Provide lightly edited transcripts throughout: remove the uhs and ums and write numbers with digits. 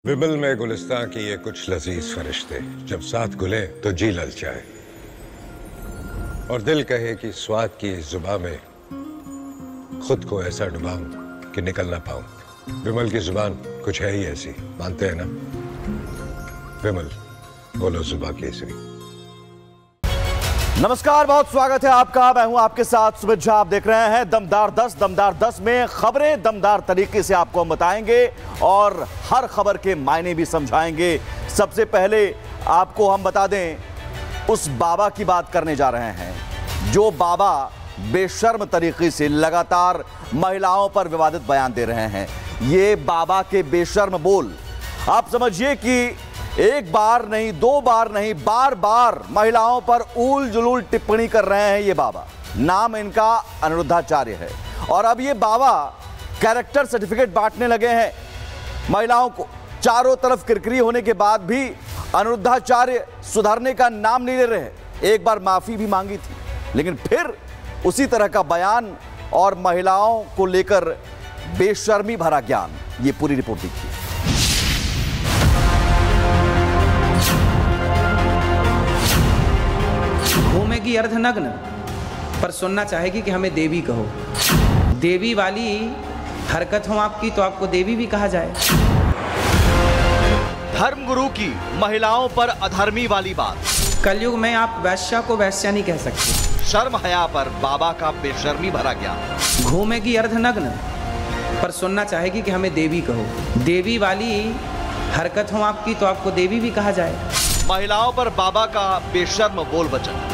विमल में गुलिस्तां की ये कुछ लजीज फरिश्ते जब साथ घुले तो जी ललचाए और दिल कहे कि स्वाद की इस जुबान में खुद को ऐसा डुबाऊं कि निकल ना पाऊं। विमल की जुबान कुछ है ही ऐसी, मानते हैं ना? विमल, बोलो जुबान केसरी। नमस्कार, बहुत स्वागत है आपका। मैं हूं आपके साथ सुमित झा। आप देख रहे हैं दमदार 10। दमदार 10 में खबरें दमदार तरीके से आपको हम बताएंगे और हर खबर के मायने भी समझाएंगे। सबसे पहले आपको हम बता दें, उस बाबा की बात करने जा रहे हैं जो बाबा बेशर्म तरीके से लगातार महिलाओं पर विवादित बयान दे रहे हैं। ये बाबा के बेशर्म बोल, आप समझिए कि एक बार नहीं, दो बार नहीं, बार बार महिलाओं पर ऊल जुलूल टिप्पणी कर रहे हैं ये बाबा। नाम इनका अनिरुद्धाचार्य है और अब ये बाबा कैरेक्टर सर्टिफिकेट बांटने लगे हैं महिलाओं को। चारों तरफ किरकिरी होने के बाद भी अनिरुद्धाचार्य सुधरने का नाम नहीं ले रहे। एक बार माफी भी मांगी थी, लेकिन फिर उसी तरह का बयान और महिलाओं को लेकर बेशर्मी भरा ज्ञान। ये पूरी रिपोर्ट देखिए। घूमेगी अर्धनग्न पर सुनना चाहेगी कि हमें देवी कहो। देवी वाली हरकत हो आपकी तो आपको देवी भी कहा जाए। धर्मगुरु की महिलाओं पर अधर्मी वाली बात। कलयुग में आप वैश्या को वैश्या नहीं कह सकते। शर्म हया पर बाबा का बेशर्मी भरा ज्ञान। घूमेगी अर्धनग्न पर सुनना चाहेगी कि हमें देवी कहो। देवी वाली हरकत हो आपकी तो आपको देवी भी कहा जाए। महिलाओं पर बाबा का बेशर्म बोल वचन।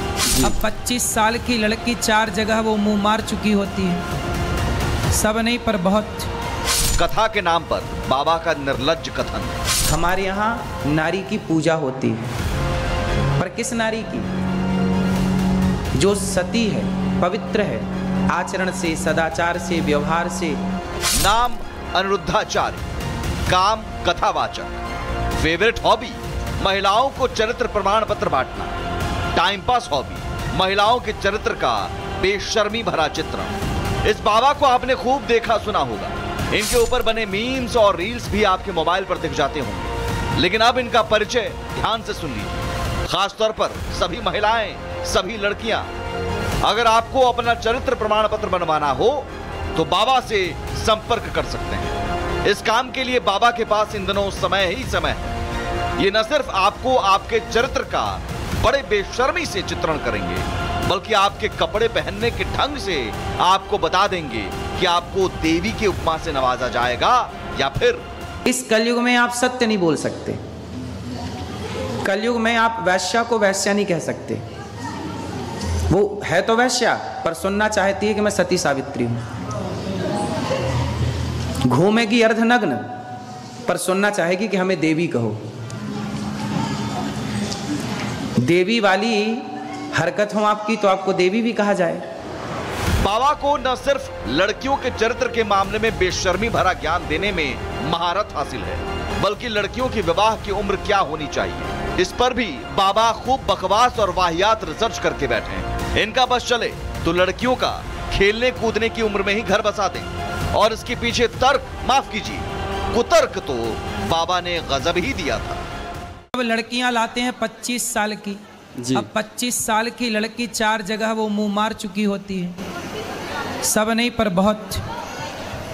अब 25 साल की लड़की 4 जगह वो मुंह मार चुकी होती है, सब नहीं पर बहुत। कथा के नाम पर बाबा का निर्लज्ज कथन। हमारे यहाँ नारी की पूजा होती है, पर किस नारी की? जो सती है, पवित्र है, आचरण से, सदाचार से, व्यवहार से। नाम अनिरुद्धाचार्य, काम कथावाचक। फेवरेट हॉबी महिलाओं को चरित्र प्रमाण पत्र बांटना। टाइम पास हॉबी महिलाओं के चरित्र का बेशर्मी भरा चित्रण। इस बाबा को आपने खूब देखा सुना होगा। इनके ऊपर बने मीम्स और रील्स भी आपके मोबाइल पर दिख जाते होंगे, लेकिन अब इनका परिचय ध्यान से सुन लीजिए। खासतौर पर सभी महिलाएं, सभी लड़कियां, अगर आपको अपना चरित्र प्रमाण पत्र बनवाना हो तो बाबा से संपर्क कर सकते हैं। इस काम के लिए बाबा के पास इन दिनों समय ही समय है। ये न सिर्फ आपको आपके चरित्र का बड़े बेशर्मी से चित्रण करेंगे, बल्कि आपके कपड़े पहनने के ढंग से आपको बता देंगे कि आपको देवी के उपमा से नवाजा जाएगा या फिर। इस कलयुग में आप सत्य नहीं बोल सकते। कलयुग में आप वैश्या को वैश्या नहीं कह सकते। वो है तो वैश्या, पर सुनना चाहती है कि मैं सती सावित्री हूं। घूमेगी अर्धनग्न पर सुनना चाहेगी कि हमें देवी कहो। देवी वाली हरकत हो आपकी तो आपको देवी भी कहा जाए। बाबा को न सिर्फ लड़कियों के चरित्र के मामले में बेशर्मी भरा ज्ञान देने में महारत हासिल है, बल्कि लड़कियों की विवाह की उम्र क्या होनी चाहिए, इस पर भी बाबा खूब बकवास और वाहियात रिसर्च करके बैठे हैं। इनका बस चले तो लड़कियों का खेलने कूदने की उम्र में ही घर बसा दें, और इसके पीछे तर्क, माफ कीजिए, कुतर्क तो बाबा ने गजब ही दिया था। अब लड़कियां लाते हैं 25 साल की। अब 25 साल की लड़की 4 जगह वो मुंह मार चुकी होती है, सब नहीं पर बहुत।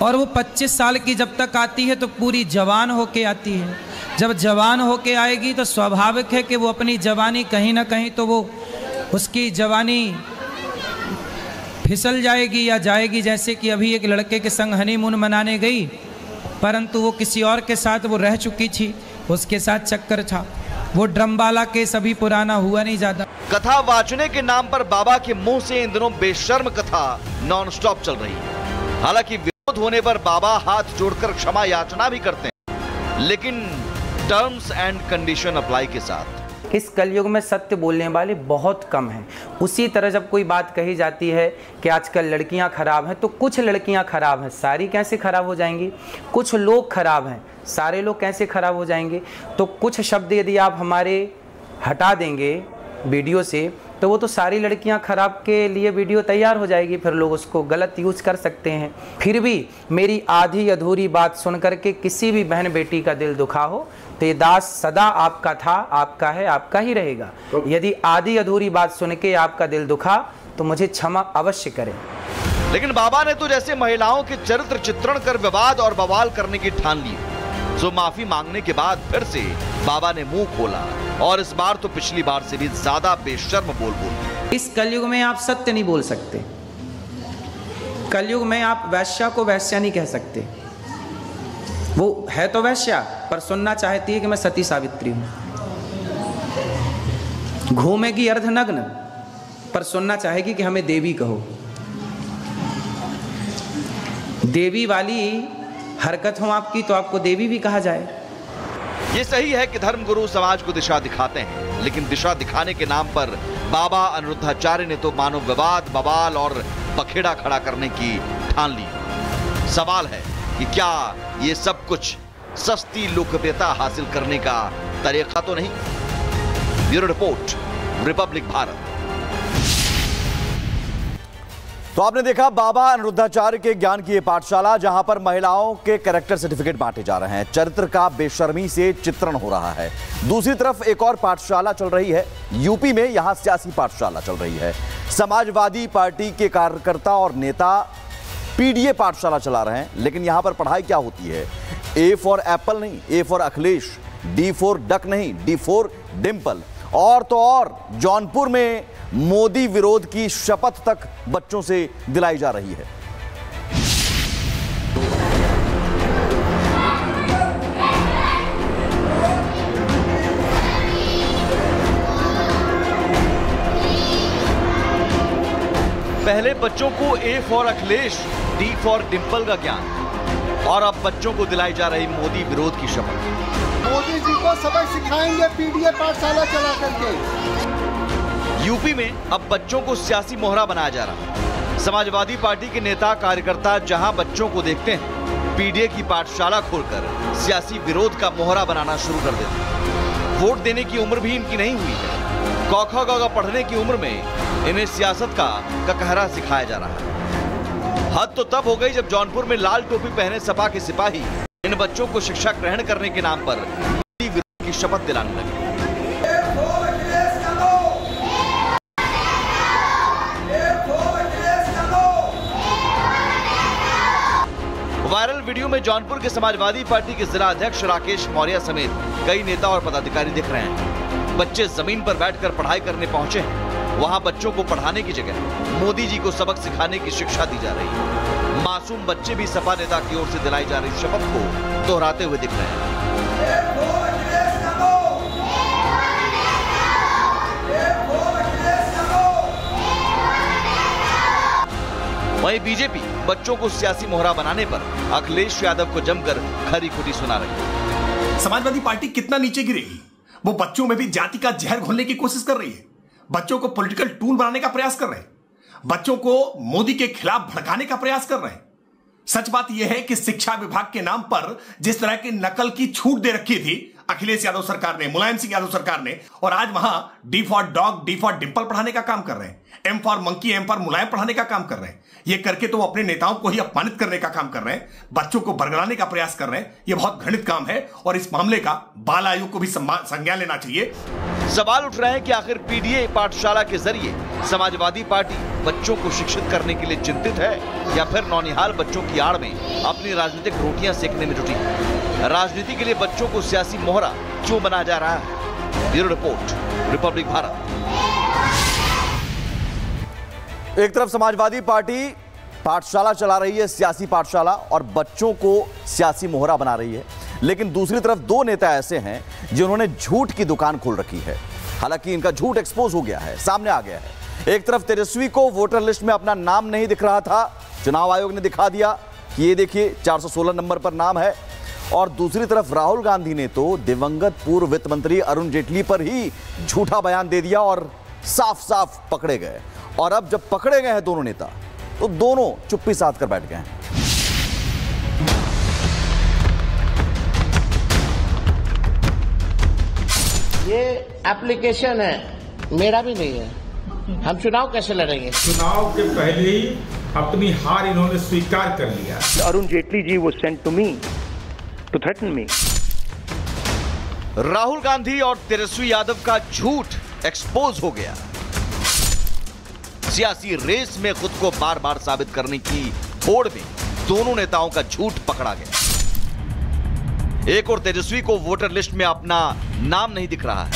और वो 25 साल की जब तक आती है तो पूरी जवान होके आती है। जब जवान होके आएगी तो स्वाभाविक है कि वो अपनी जवानी कहीं ना कहीं तो वो उसकी जवानी फिसल जाएगी या जाएगी। जैसे कि अभी एक लड़के के संग हनीमून मनाने गई, परंतु वो किसी और के साथ वो रह चुकी थी, उसके साथ चक्कर था। वो ड्रमबाला केस अभी पुराना हुआ नहीं ज्यादा। कथा वाचने के नाम पर बाबा के मुंह से इन दिनों बेशर्म कथा नॉन स्टॉप चल रही है। हालांकि विरोध होने पर बाबा हाथ जोड़कर क्षमा याचना भी करते हैं, लेकिन टर्म्स एंड कंडीशन अप्लाई के साथ। इस कलयुग में सत्य बोलने वाले बहुत कम हैं। उसी तरह जब कोई बात कही जाती है कि आजकल लड़कियां खराब हैं, तो कुछ लड़कियां खराब हैं, सारी कैसे खराब हो जाएंगी? कुछ लोग खराब हैं, सारे लोग कैसे खराब हो जाएंगे? तो कुछ शब्द यदि आप हमारे हटा देंगे वीडियो से तो वो तो सारी लड़कियां खराब के लिए वीडियो तैयार हो जाएगी, फिर लोग उसको गलत यूज कर सकते हैं। फिर भी मेरी आधी अधूरी बात सुन करके किसी भी बहन बेटी का दिल दुखा हो तो ये दास सदा आपका था, आपका है, आपका ही रहेगा। यदि आधी अधूरी बात सुन के आपका दिल दुखा तो मुझे क्षमा अवश्य करें। लेकिन बाबा ने तो जैसे महिलाओं के चरित्र चित्रण कर विवाद और बवाल करने की ठान ली, जो माफी मांगने के बाद फिर से बाबा ने मुंह खोला और इस बार तो पिछली बार से भी ज्यादा बेशर्म बोल इस कलयुग में आप सत्य नहीं बोल सकते। कलयुग में आप वैश्या को वैश्या नहीं कह सकते। वो है तो वैश्या पर सुनना चाहती है कि मैं सती सावित्री हूं। घूमेगी अर्धनग्न पर सुनना चाहेगी कि हमें देवी कहो। देवी वाली हरकत हो आपकी तो आपको देवी भी कहा जाए। ये सही है कि धर्मगुरु समाज को दिशा दिखाते हैं, लेकिन दिशा दिखाने के नाम पर बाबा अनिरुद्धाचार्य ने तो मानो विवाद, बवाल और बखेड़ा खड़ा करने की ठान ली। सवाल है कि क्या ये सब कुछ सस्ती लोकप्रियता हासिल करने का तरीका तो नहीं? Bureau report, Republic Bharat. तो आपने देखा बाबा अनिरुद्धाचार्य के ज्ञान की ये पाठशाला, जहां पर महिलाओं के कैरेक्टर सर्टिफिकेट बांटे जा रहे हैं, चरित्र का बेशर्मी से चित्रण हो रहा है। दूसरी तरफ एक और पाठशाला चल रही है यूपी में, यहां सियासी पाठशाला चल रही है। समाजवादी पार्टी के कार्यकर्ता और नेता पीडीए पाठशाला चला रहे हैं, लेकिन यहां पर पढ़ाई क्या होती है? ए फॉर एप्पल नहीं, A for Akhilesh, D for duck नहीं, डी फॉर डिंपल। और तो और जौनपुर में मोदी विरोध की शपथ तक बच्चों से दिलाई जा रही है। पहले बच्चों को A for Akhilesh, D for Dimple का ज्ञान, और अब बच्चों को दिलाई जा रही मोदी विरोध की शपथ। मोदी जी को सबक सिखाएंगे पीडीए पाठशाला चला करके। यूपी में अब बच्चों को सियासी मोहरा बनाया जा रहा है। समाजवादी पार्टी के नेता कार्यकर्ता जहां बच्चों को देखते हैं, पीडीए की पाठशाला खोलकर सियासी विरोध का मोहरा बनाना शुरू कर देते हैं। वोट देने की उम्र भी इनकी नहीं हुई है। क ख ग घ पढ़ने की उम्र में इन्हें सियासत का ककहरा सिखाया जा रहा है। हद तो तब हो गई जब जौनपुर में लाल टोपी पहने सपा के सिपाही इन बच्चों को शिक्षा ग्रहण करने के नाम पर मोदी विरोध की शपथ दिलाने लगे। वायरल वीडियो में जौनपुर के समाजवादी पार्टी के जिला अध्यक्ष राकेश मौर्य समेत कई नेता और पदाधिकारी दिख रहे हैं। बच्चे जमीन पर बैठकर पढ़ाई करने पहुंचे हैं। वहां बच्चों को पढ़ाने की जगह मोदी जी को सबक सिखाने की शिक्षा दी जा रही है। मासूम बच्चे भी सपा नेता की ओर से दिलाई जा रही शपथ को दोहराते हुए दिख रहे हैं। वहीं बीजेपी बच्चों को सियासी मोहरा बनाने पर अखिलेश यादव को जमकर खरी खुदी सुना रही है। समाजवादी पार्टी कितना नीचे गिरेगी? वो बच्चों में भी जाति का जहर घोलने की कोशिश कर रही है। बच्चों को पॉलिटिकल टूल बनाने का प्रयास कर रहे हैं। बच्चों को मोदी के खिलाफ भड़काने का प्रयास कर रहे हैं। सच बात यह है कि शिक्षा विभाग के नाम पर जिस तरह की नकल की छूट दे रखी थी अखिलेश यादव सरकार ने, मुलायम सिंह यादव सरकार ने, और आज वहां D for dog, D for Dimple पढ़ाने का काम कर रहे हैं, M for monkey, M for Mulayam पढ़ाने का काम कर रहे हैं। ये करके तो वो अपने नेताओं को ही अपमानित करने का काम कर रहे हैं, बच्चों को बरगलाने का प्रयास कर रहे हैं। ये बहुत घृणित काम है और इस मामले का बाल आयोग को भी संज्ञान लेना चाहिए। सवाल उठ रहे हैं कि आखिर पीडीए पाठशाला के जरिए समाजवादी पार्टी बच्चों को शिक्षित करने के लिए चिंतित है या फिर नौनिहाल बच्चों की आड़ में अपनी राजनीतिक रोटियां सेकने में जुटी है। राजनीति के लिए बच्चों को सियासी मोहरा क्यों बनाया जा रहा है? Bureau report, Republic Bharat. एक तरफ समाजवादी पार्टी पाठशाला चला रही है, सियासी पाठशाला, और बच्चों को सियासी मोहरा बना रही है, लेकिन दूसरी तरफ दो नेता ऐसे हैं जिन्होंने झूठ की दुकान खोल रखी है। हालांकि इनका झूठ एक्सपोज हो गया है, सामने आ गया है। एक तरफ तेजस्वी को वोटर लिस्ट में अपना नाम नहीं दिख रहा था, चुनाव आयोग ने दिखा दिया कि ये देखिए 416 नंबर पर नाम है, और दूसरी तरफ राहुल गांधी ने तो दिवंगत पूर्व वित्त मंत्री अरुण जेटली पर ही झूठा बयान दे दिया और साफ साफ पकड़े गए। और अब जब पकड़े गए हैं दोनों नेता, तो दोनों चुप्पी साध कर बैठ गए हैं। ये एप्लीकेशन है, मेरा भी नहीं है, हम चुनाव कैसे लड़ेंगे? चुनाव के पहले ही अपनी हार इन्होंने स्वीकार कर लिया। Arun Jaitley ji was sent to me to threaten me. Rahul Gandhi और तेजस्वी यादव का झूठ एक्सपोज हो गया। सियासी रेस में खुद को बार बार साबित करने की होड़ में दोनों नेताओं का झूठ पकड़ा गया। एक और तेजस्वी को वोटर लिस्ट में अपना नाम नहीं दिख रहा है,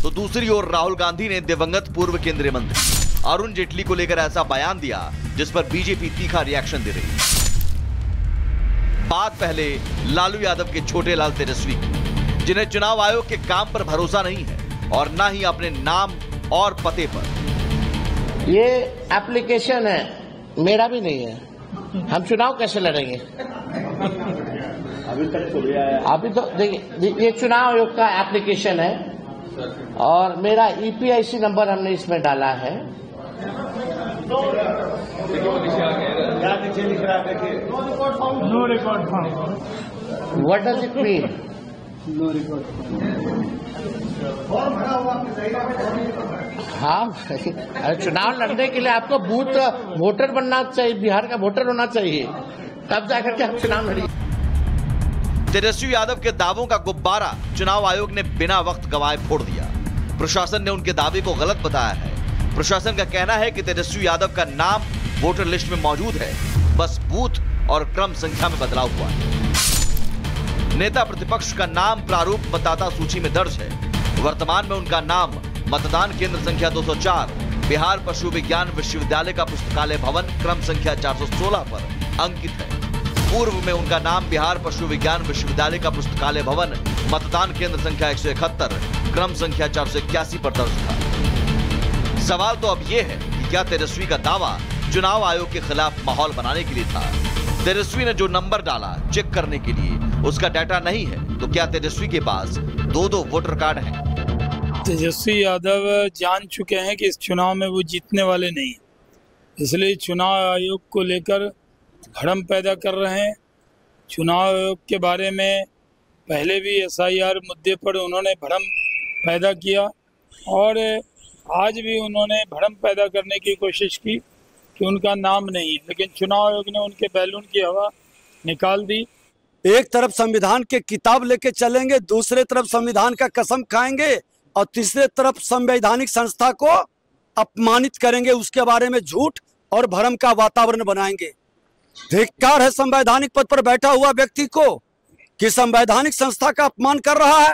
तो दूसरी ओर राहुल गांधी ने दिवंगत पूर्व केंद्रीय मंत्री अरुण जेटली को लेकर ऐसा बयान दिया जिस पर बीजेपी तीखा रिएक्शन दे रही है। बात पहले लालू यादव के छोटे लाल तेजस्वी की, जिन्हें चुनाव आयोग के काम पर भरोसा नहीं है और ना ही अपने नाम और पते पर। ये एप्लीकेशन है, मेरा भी नहीं है। हम चुनाव कैसे लड़ेंगे? अभी तो देखिए, ये चुनाव आयोग का एप्लीकेशन है और मेरा ईपीआईसी नंबर हमने इसमें डाला है। No record found. What does it mean? No record. हाँ, चुनाव लड़ने के लिए आपको बूथ वोटर बनना चाहिए, बिहार का वोटर होना चाहिए, तब जाकर के हम चुनाव लड़ेंगे। तेजस्वी यादव के दावों का गुब्बारा चुनाव आयोग ने बिना वक्त गंवाए फोड़ दिया। प्रशासन ने उनके दावे को गलत बताया है। प्रशासन का कहना है कि तेजस्वी यादव का नाम वोटर लिस्ट में मौजूद है, बस बूथ और क्रम संख्या में बदलाव हुआ है। नेता प्रतिपक्ष का नाम प्रारूप मतदाता सूची में दर्ज है। वर्तमान में उनका नाम मतदान केंद्र संख्या 204 बिहार पशु विज्ञान विश्वविद्यालय का पुस्तकालय भवन क्रम संख्या 416 पर अंकित है। पूर्व में उनका नाम बिहार पशु विज्ञान विश्वविद्यालय का पुस्तकालय भवन मतदान केंद्र संख्या 171 क्रम संख्या 481 पर दर्ज था। सवाल तो अब यह है कि क्या तेजस्वी का दावा चुनाव आयोग के खिलाफ माहौल बनाने के लिए था? तेजस्वी ने जो नंबर डाला चेक करने के लिए, उसका डाटा नहीं है, तो क्या तेजस्वी के पास दो वोटर कार्ड हैं? तेजस्वी यादव जान चुके हैं कि इस चुनाव में वो जीतने वाले नहीं, इसलिए चुनाव आयोग को लेकर भ्रम पैदा कर रहे हैं। चुनाव आयोग के बारे में पहले भी एसआईआर मुद्दे पर उन्होंने भ्रम पैदा किया और आज भी उन्होंने भ्रम पैदा करने की कोशिश की कि उनका नाम नहीं है, लेकिन चुनाव आयोग ने उनके बैलून की हवा निकाल दी। एक तरफ संविधान के किताब लेके चलेंगे, दूसरे तरफ संविधान का कसम खाएंगे और तीसरे तरफ संवैधानिक संस्था को अपमानित करेंगे, उसके बारे में झूठ और भ्रम का वातावरण बनाएंगे। धिक्कार है संवैधानिक पद पर बैठा हुआ व्यक्ति को कि संवैधानिक संस्था का अपमान कर रहा है।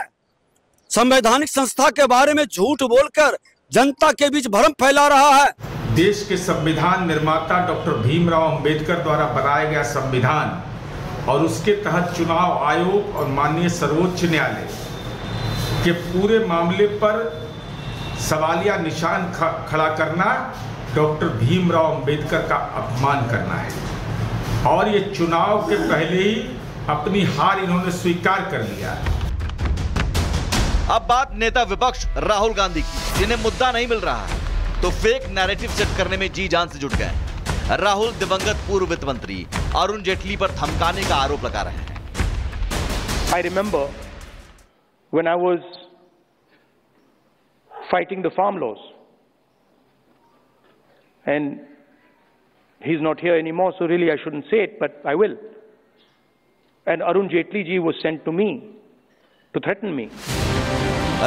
संवैधानिक संस्था के बारे में झूठ बोलकर जनता के बीच भ्रम फैला रहा है। देश के संविधान निर्माता डॉक्टर भीमराव अंबेडकर द्वारा बनाया गया संविधान और उसके तहत चुनाव आयोग और माननीय सर्वोच्च न्यायालय के पूरे मामले पर सवालिया निशान खड़ा करना डॉक्टर भीमराव अंबेडकर का अपमान करना है और ये चुनाव के पहले ही अपनी हार इन्होंने स्वीकार कर लिया है। अब बात नेता विपक्ष राहुल गांधी की, जिन्हें मुद्दा नहीं मिल रहा है तो फेक नैरेटिव सेट करने में जी जान से जुट गए। राहुल दिवंगत पूर्व वित्त मंत्री अरुण जेटली पर धमकाने का आरोप लगा रहे हैं। I remember when I was fighting the farm laws, and he's not here anymore, so really I shouldn't say it, but I will. And Arun Jetli ji was sent to me to threaten me.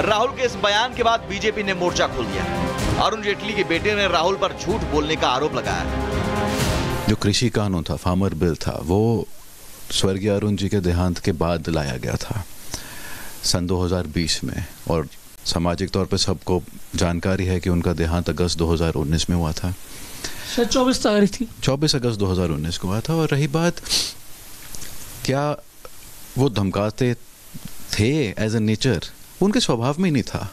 Rahul के इस बयान के बाद BJP ने मोर्चा खोल दिया है। अरुण जेटली के बेटे ने राहुल पर झूठ बोलने का आरोप लगाया है। जो कृषि कानून था, फार्मर बिल था, वो स्वर्गीय अरुण जी के देहांत के बाद लाया गया था सन 2020 में और सामाजिक तौर पर सबको जानकारी है कि उनका देहांत अगस्त 2019 में हुआ था। 24 तारीख थी, 24 अगस्त 2019 को हुआ था। और रही बात क्या वो धमकाते थे एज ए नेचर, उनके स्वभाव में ही नहीं था।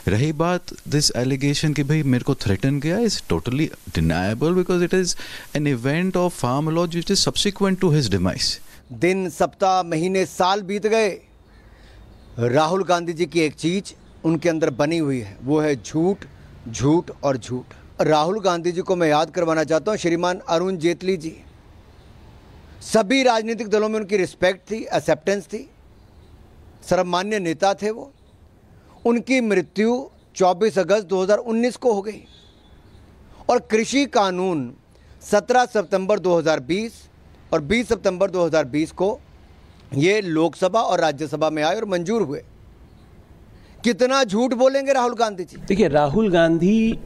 रही बात दिस एलिगेशन कि भाई मेरे को थ्रेटन किया, is totally deniable because it is an event of farm law which is subsequent to his demise. दिन, सप्ताह, महीने, साल बीत गए, राहुल गांधी जी की एक चीज उनके अंदर बनी हुई है, वो है झूठ, झूठ और झूठ। राहुल गांधी जी को मैं याद करवाना चाहता हूँ, श्रीमान अरुण जेटली जी, सभी राजनीतिक दलों में उनकी रिस्पेक्ट थी, एक्सेप्टेंस थी, सर्वमान्य नेता थे वो। उनकी मृत्यु 24 अगस्त 2019 को हो गई। और कृषि कानून 17 सितंबर 2020 और 20 सितंबर 2020 को ये लोकसभा और राज्यसभा में आए और मंजूर हुए। कितना झूठ बोलेंगे राहुल गांधी जी? देखिए, राहुल गांधी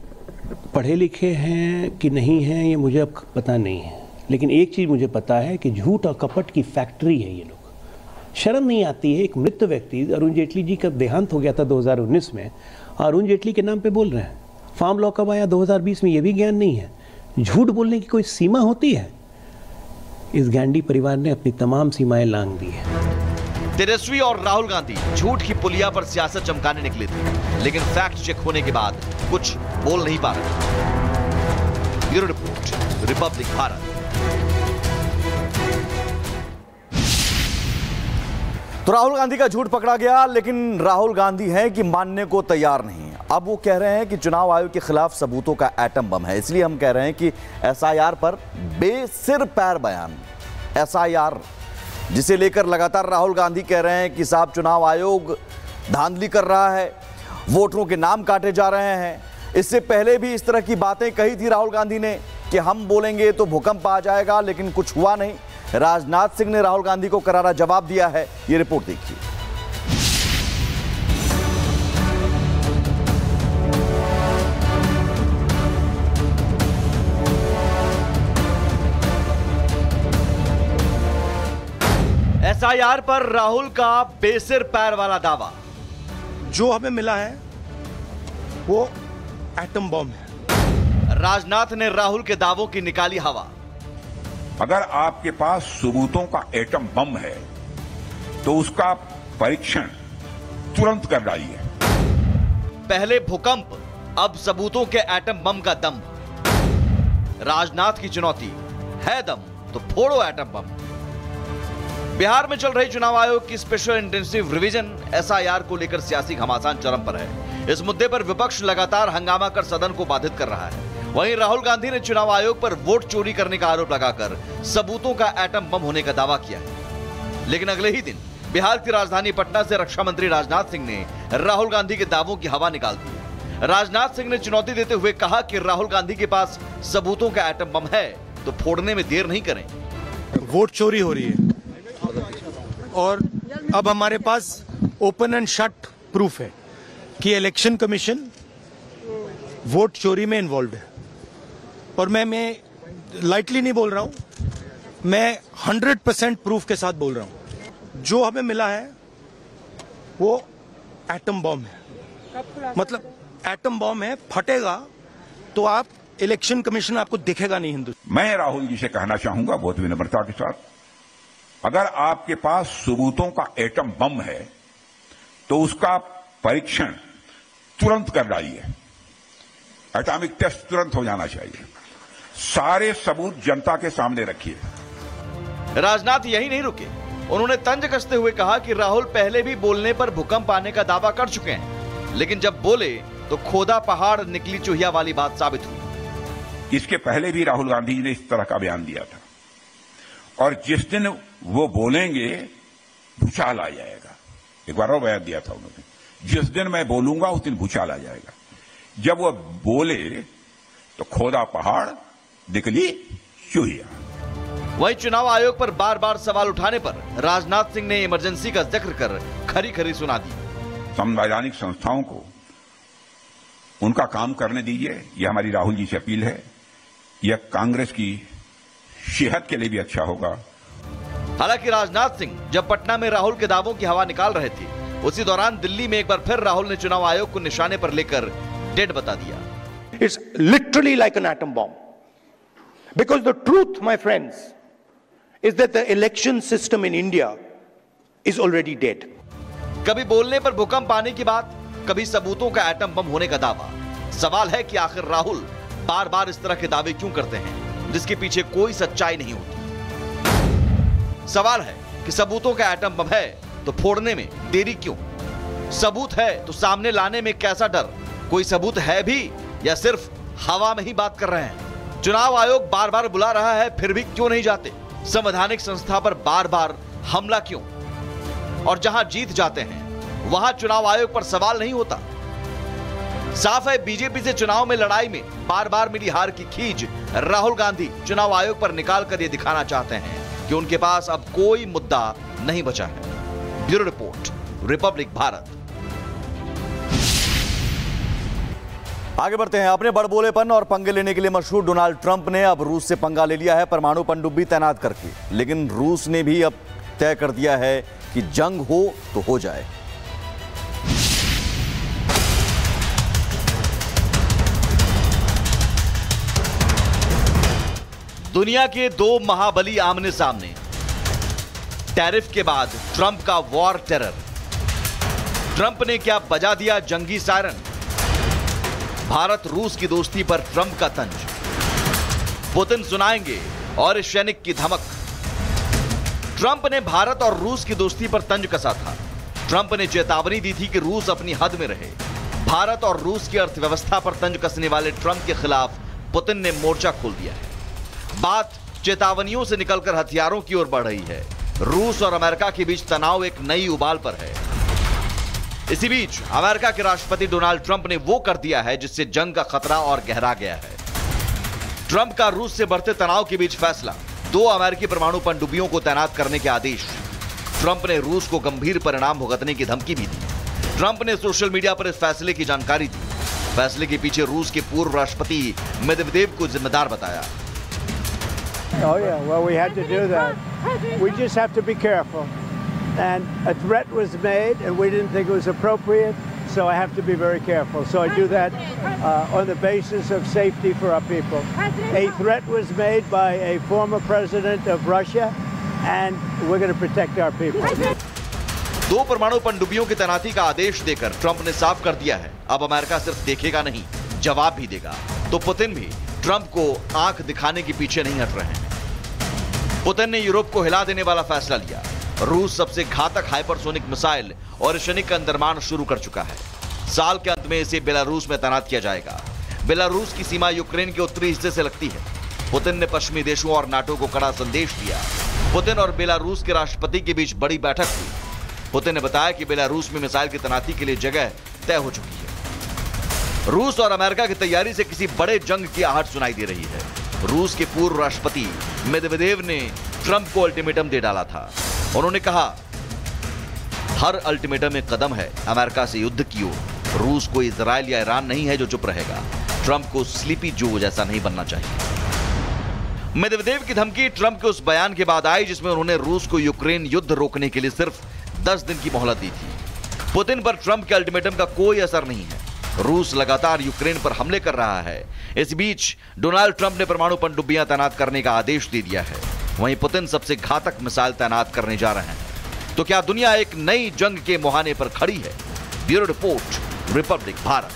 पढ़े लिखे हैं कि नहीं हैं ये मुझे अब पता नहीं है, लेकिन एक चीज़ मुझे पता है कि झूठ और कपट की फैक्ट्री है ये लोग। शर्म नहीं आती है, एक मृत व्यक्ति अरुण जेटली जी का देहांत हो गया था 2019 में, अरुण जेटली के नाम पे बोल रहे हैं। फार्म लॉ कब आया 2020 में, ये भी ज्ञान नहीं है। झूठ बोलने की कोई सीमा होती है? इस गांधी परिवार ने अपनी तमाम सीमाएं लांघ दी है। तेजस्वी और राहुल गांधी झूठ की पुलिया पर सियासत चमकाने निकले थे, लेकिन फैक्ट चेक होने के बाद कुछ बोल नहीं पा रहे। Bureau report, Republic Bharat. तो राहुल गांधी का झूठ पकड़ा गया, लेकिन राहुल गांधी हैं कि मानने को तैयार नहीं। अब वो कह रहे हैं कि चुनाव आयोग के खिलाफ सबूतों का एटम बम है, इसलिए हम कह रहे हैं कि एसआईआर पर बेसिर पैर बयान। एसआईआर जिसे लेकर लगातार राहुल गांधी कह रहे हैं कि साहब चुनाव आयोग धांधली कर रहा है, वोटरों के नाम काटे जा रहे हैं। इससे पहले भी इस तरह की बातें कही थी राहुल गांधी ने कि हम बोलेंगे तो भूकंप आ जाएगा, लेकिन कुछ हुआ नहीं। राजनाथ सिंह ने राहुल गांधी को करारा जवाब दिया है। ये रिपोर्ट देखिए। एसआईआर पर राहुल का बेसिर पैर वाला दावा। जो हमें मिला है वो एटम बम है। राजनाथ ने राहुल के दावों की निकाली हवा। अगर आपके पास सबूतों का एटम बम है तो उसका परीक्षण तुरंत कर डालिए। पहले भूकंप, अब सबूतों के एटम बम का दम। राजनाथ की चुनौती, है दम तो फोड़ो एटम बम। बिहार में चल रही चुनाव आयोग की स्पेशल इंटेंसिव रिवीजन एसआईआर को लेकर सियासी घमासान चरम पर है। इस मुद्दे पर विपक्ष लगातार हंगामा कर सदन को बाधित कर रहा है। वहीं राहुल गांधी ने चुनाव आयोग पर वोट चोरी करने का आरोप लगाकर सबूतों का एटम बम होने का दावा किया है। लेकिन अगले ही दिन बिहार की राजधानी पटना से रक्षा मंत्री राजनाथ सिंह ने राहुल गांधी के दावों की हवा निकाल दी। राजनाथ सिंह ने चुनौती देते हुए कहा कि राहुल गांधी के पास सबूतों का एटम बम है तो फोड़ने में देर नहीं करें। वोट चोरी हो रही है और अब हमारे पास ओपन एंड शट प्रूफ है कि इलेक्शन कमीशन वोट चोरी में इन्वॉल्व है। और मैं लाइटली नहीं बोल रहा हूं, मैं 100% प्रूफ के साथ बोल रहा हूं। जो हमें मिला है वो एटम बम है। मतलब एटम बम है, फटेगा तो आप इलेक्शन कमीशन आपको दिखेगा नहीं हिंदुस्तान। मैं राहुल जी से कहना चाहूंगा बहुत विनम्रता के साथ, अगर आपके पास सबूतों का एटम बम है तो उसका परीक्षण तुरंत कर डालिए। एटॉमिक टेस्ट तुरंत हो जाना चाहिए। सारे सबूत जनता के सामने रखिए। राजनाथ यही नहीं रुके, उन्होंने तंज कसते हुए कहा कि राहुल पहले भी बोलने पर भूकंप आने का दावा कर चुके हैं, लेकिन जब बोले तो खोदा पहाड़ निकली चूहिया वाली बात साबित हुई। इसके पहले भी राहुल गांधी जी ने इस तरह का बयान दिया था, और जिस दिन वो बोलेंगे भूचाल आ जाएगा। एक बार और बयान दिया था उन्होंने, जिस दिन मैं बोलूंगा उस दिन भूचाल आ जाएगा। जब वो बोले तो खोदा पहाड़ निकली चूहिया। वहीं चुनाव आयोग पर बार बार सवाल उठाने पर राजनाथ सिंह ने इमरजेंसी का जिक्र कर खरी खरी सुना दी। संवैधानिक संस्थाओं को उनका काम करने दीजिए, यह हमारी राहुल जी से अपील है। यह कांग्रेस की सेहत के लिए भी अच्छा होगा। हालांकि राजनाथ सिंह जब पटना में राहुल के दावों की हवा निकाल रहे थे, उसी दौरान दिल्ली में एक बार फिर राहुल ने चुनाव आयोग को निशाने पर लेकर डेड बता दिया। It's literally like an atom bomb. Because the truth, my friends, is that the election system in India is already dead. कभी बोलने पर भूकंप आने की बात, कभी सबूतों का एटम बम होने का दावा। सवाल है कि आखिर राहुल बार बार इस तरह के दावे क्यों करते हैं जिसके पीछे कोई सच्चाई नहीं होती। सवाल है कि सबूतों का एटम बम है तो फोड़ने में देरी क्यों? सबूत है तो सामने लाने में कैसा डर? कोई सबूत है भी या सिर्फ हवा में ही बात कर रहे हैं? चुनाव आयोग बार बार बुला रहा है फिर भी क्यों नहीं जाते? संवैधानिक संस्था पर बार बार हमला क्यों? और जहां जीत जाते हैं वहां चुनाव आयोग पर सवाल नहीं होता। साफ है बीजेपी से चुनाव में लड़ाई में बार बार मिली हार की खींच राहुल गांधी चुनाव आयोग पर निकाल कर ये दिखाना चाहते हैं कि उनके पास अब कोई मुद्दा नहीं बचा है। Bureau report, Republic Bharat. आगे बढ़ते हैं। अपने बड़बोलेपन और पंगे लेने के लिए मशहूर डोनाल्ड ट्रंप ने अब रूस से पंगा ले लिया है, परमाणु पनडुब्बी तैनात करके। लेकिन रूस ने भी अब तय कर दिया है कि जंग हो तो हो जाए। दुनिया के दो महाबली आमने सामने। टैरिफ के बाद ट्रंप का वॉर टेरर। ट्रंप ने क्या बजा दिया जंगी सायरन। भारत रूस की दोस्ती पर ट्रंप का तंज। पुतिन सुनाएंगे और सैनिक की धमक। ट्रंप ने भारत और रूस की दोस्ती पर तंज कसा था। ट्रंप ने चेतावनी दी थी कि रूस अपनी हद में रहे। भारत और रूस की अर्थव्यवस्था पर तंज कसने वाले ट्रंप के खिलाफ पुतिन ने मोर्चा खोल दिया है। बात चेतावनियों से निकलकर हथियारों की ओर बढ़ रही है। रूस और अमेरिका के बीच तनाव एक नई उबाल पर है। इसी बीच अमेरिका के राष्ट्रपति डोनाल्ड ट्रंप ने वो कर दिया है जिससे जंग का खतरा और गहरा गया है। ट्रंप का रूस से बढ़ते तनाव के बीच फैसला, 2 अमेरिकी परमाणु पनडुब्बियों को तैनात करने के आदेश। ट्रंप ने रूस को गंभीर परिणाम भुगतने की धमकी भी दी। ट्रंप ने सोशल मीडिया पर इस फैसले की जानकारी दी। फैसले के पीछे रूस के पूर्व राष्ट्रपति मेदवेदेव को जिम्मेदार बताया। Oh yeah, well we had to do that. We just have to be careful. And a threat was made and we didn't think it was appropriate, so I have to be very careful. So I do that on the basis of safety for our people. A threat was made by a former president of Russia and we're going to protect our people. 2 परमाणु पनडुब्बियों की तैनाती का आदेश देकर Trump ने साफ कर दिया है, अब अमेरिका सिर्फ देखेगा नहीं, जवाब भी देगा। तो पुतिन भी ट्रंप को आंख दिखाने के पीछे नहीं हट रहे हैं। पुतिन ने यूरोप को हिला देने वाला फैसला लिया। रूस सबसे घातक हाइपरसोनिक मिसाइल और सैनिक का निर्माण शुरू कर चुका है। साल के अंत में इसे बेलारूस में तैनात किया जाएगा। बेलारूस की सीमा यूक्रेन के उत्तरी हिस्से से लगती है। पुतिन ने पश्चिमी देशों और नाटो को कड़ा संदेश दिया। पुतिन और बेलारूस के राष्ट्रपति के बीच बड़ी बैठक हुई। पुतिन ने बताया कि बेलारूस में मिसाइल की तैनाती के लिए जगह तय हो चुकी है। रूस और अमेरिका की तैयारी से किसी बड़े जंग की आहट सुनाई दे रही है। रूस के पूर्व राष्ट्रपति मेदवेदेव ने ट्रंप को अल्टीमेटम दे डाला था। उन्होंने कहा, हर अल्टीमेटम एक कदम है अमेरिका से युद्ध की ओर। रूस को इजराइल या ईरान नहीं है जो चुप रहेगा। ट्रंप को स्लीपी जो जैसा नहीं बनना चाहिए। मेदवेदेव की धमकी ट्रंप के उस बयान के बाद आई जिसमें उन्होंने रूस को यूक्रेन युद्ध रोकने के लिए सिर्फ 10 दिन की मोहलत दी थी। पुतिन पर ट्रंप के अल्टीमेटम का कोई असर नहीं है। रूस लगातार यूक्रेन पर हमले कर रहा है। इस बीच डोनाल्ड ट्रंप ने परमाणु पनडुब्बियां तैनात करने का आदेश दे दिया है। वहीं पुतिन सबसे घातक मिसाइल तैनात करने जा रहे हैं। तो क्या दुनिया एक नई जंग के मुहाने पर खड़ी है? Bureau report, Republic Bharat.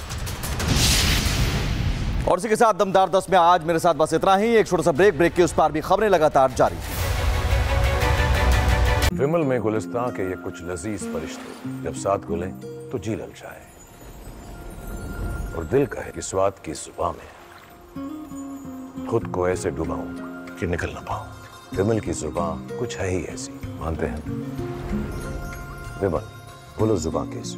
और इसी के साथ दमदार 10 में आज मेरे साथ बस इतना ही। एक छोटा सा ब्रेक के उस पार भी खबरें लगातार जारी। विमल में गुलिस्तां के ये कुछ लजीज फरिश्ते जब साथ घुलें तो जी ललचाए और दिल कहे कि स्वाद की जुबान में खुद को ऐसे डुबाऊं कि निकल ना पाऊं। विमल की जुबान कुछ है ही ऐसी, मानते हैं? विमल, बोलो जुबान कैसी?